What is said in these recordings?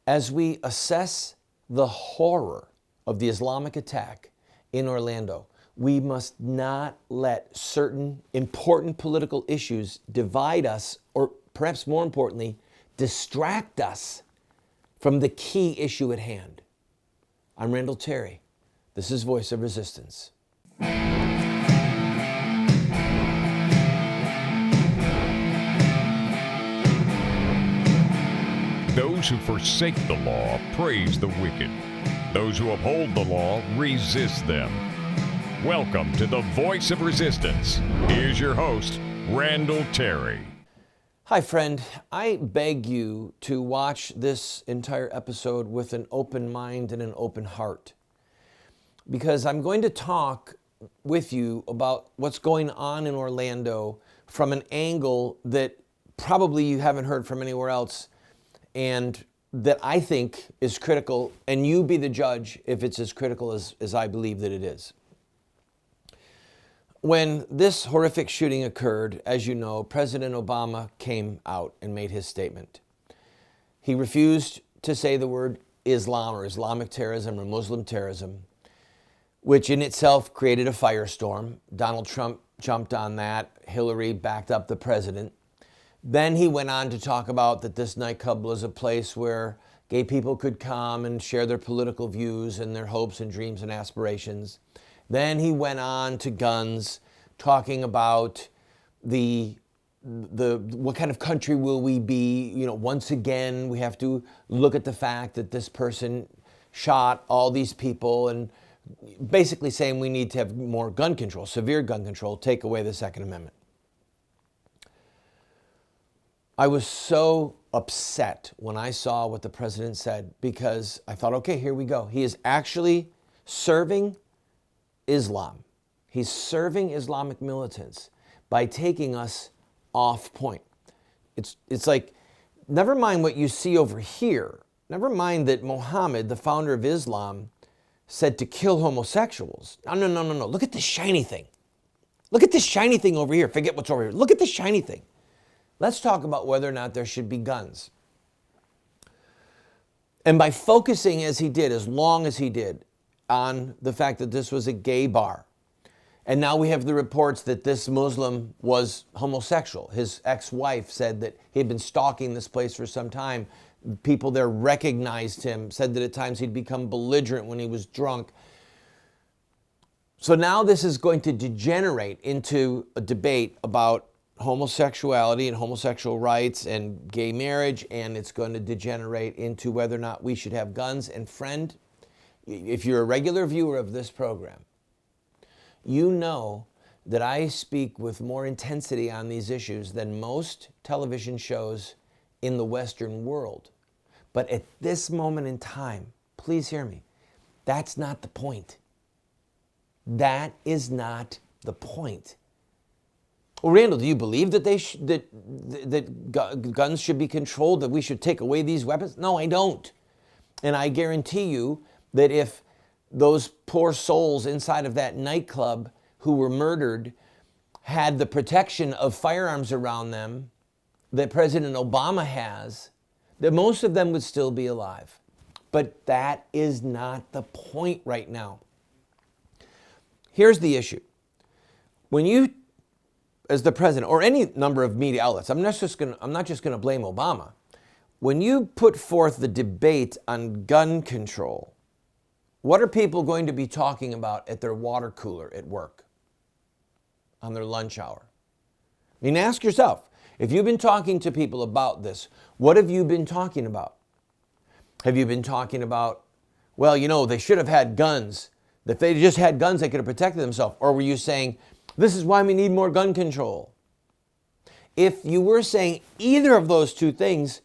As we assess the horror of the Islamic attack in Orlando, we must not let certain important political issues divide us, or perhaps more importantly, distract us from the key issue at hand. I'm Randall Terry. This is Voice of Resistance. Those who forsake the law praise the wicked. Those who uphold the law resist them. Welcome to the Voice of Resistance. Here's your host, Randall Terry. Hi, friend. I beg you to watch this entire episode with an open mind and an open heart, because I'm going to talk with you about what's going on in Orlando from an angle that probably you haven't heard from anywhere else, and that I think is critical, and you be the judge if it's as critical as I believe that it is. When this horrific shooting occurred, as you know, President Obama came out and made his statement. He refused to say the word Islam or Islamic terrorism or Muslim terrorism, which in itself created a firestorm. Donald Trump jumped on that. Hillary backed up the president. Then he went on to talk about that this nightclub was a place where gay people could come and share their political views and their hopes and dreams and aspirations. Then he went on to guns, talking about the what kind of country will we be? You know, once again, we have to look at the fact that this person shot all these people, and basically saying we need to have more gun control, severe gun control, take away the Second Amendment. I was so upset when I saw what the president said, because I thought, okay, here we go. He is actually serving Islam. He's serving Islamic militants by taking us off point. It's like, never mind what you see over here. Never mind that Muhammad, the founder of Islam, said to kill homosexuals. No. Look at this shiny thing. Look at this shiny thing over here. Forget what's over here. Look at this shiny thing. Let's talk about whether or not there should be guns. And by focusing as he did, as long as he did, on the fact that this was a gay bar, and now we have the reports that this Muslim was homosexual. His ex-wife said that he had been stalking this place for some time. People there recognized him, said that at times he'd become belligerent when he was drunk. So now this is going to degenerate into a debate about homosexuality and homosexual rights and gay marriage, and it's going to degenerate into whether or not we should have guns. And friend, if you're a regular viewer of this program, you know that I speak with more intensity on these issues than most television shows in the Western world. But at this moment in time, please hear me, that's not the point. That is not the point. Well, Randall, do you believe that that guns should be controlled, that we should take away these weapons? No, I don't. And I guarantee you that if those poor souls inside of that nightclub who were murdered had the protection of firearms around them that President Obama has, that most of them would still be alive. But that is not the point right now. Here's the issue. When you, as the president, or any number of media outlets, I'm not just going to blame Obama. When you put forth the debate on gun control, what are people going to be talking about at their water cooler at work, on their lunch hour? I mean, ask yourself, if you've been talking to people about this, what have you been talking about? Have you been talking about, well, you know, they should have had guns. If they just had guns, they could have protected themselves. Or were you saying, this is why we need more gun control? If you were saying either of those two things,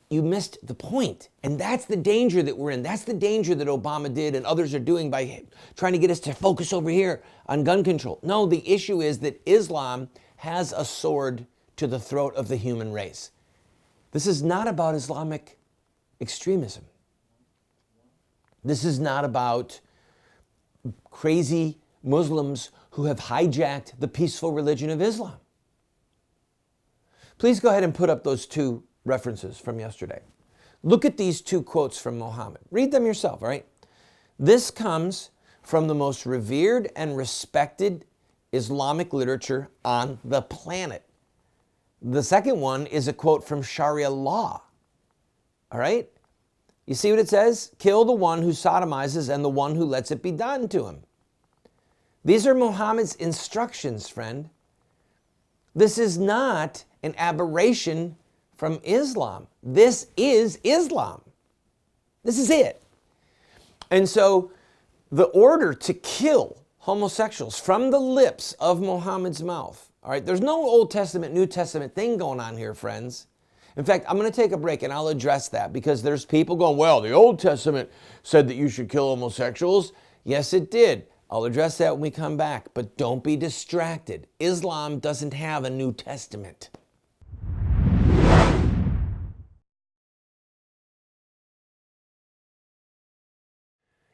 you missed the point. And that's the danger that we're in. That's the danger that Obama did and others are doing by trying to get us to focus over here on gun control. No, the issue is that Islam has a sword to the throat of the human race. This is not about Islamic extremism. This is not about crazy Muslims who have hijacked the peaceful religion of Islam. Please go ahead and put up those two references from yesterday. Look at these two quotes from Muhammad. Read them yourself, all right? This comes from the most revered and respected Islamic literature on the planet. The second one is a quote from Sharia law, all right? You see what it says? Kill the one who sodomizes and the one who lets it be done to him. These are Muhammad's instructions, friend. This is not an aberration from Islam. This is Islam. This is it. And so the order to kill homosexuals from the lips of Muhammad's mouth, all right, there's no Old Testament, New Testament thing going on here, friends. In fact, I'm going to take a break and I'll address that because there's people going, well, the Old Testament said that you should kill homosexuals. Yes, it did. I'll address that when we come back, but don't be distracted. Islam doesn't have a New Testament.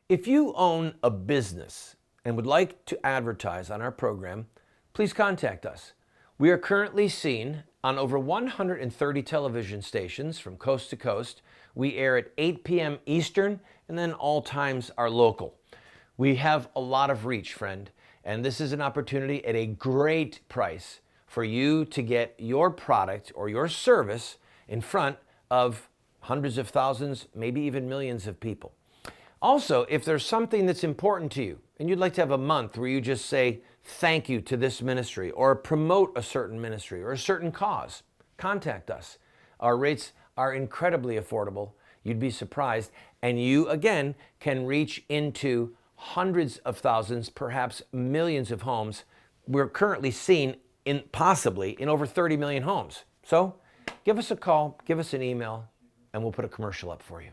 If you own a business and would like to advertise on our program, please contact us. We are currently seen on over 130 television stations from coast to coast. We air at 8 p.m. Eastern, and then all times are local. We have a lot of reach, friend, and this is an opportunity at a great price for you to get your product or your service in front of hundreds of thousands, maybe even millions of people. Also, if there's something that's important to you and you'd like to have a month where you just say thank you to this ministry or promote a certain ministry or a certain cause, contact us. Our rates are incredibly affordable. You'd be surprised. And you, again, can reach into hundreds of thousands, perhaps millions of homes. We're currently seen possibly in over 30 million homes. So give us a call, give us an email, and we'll put a commercial up for you.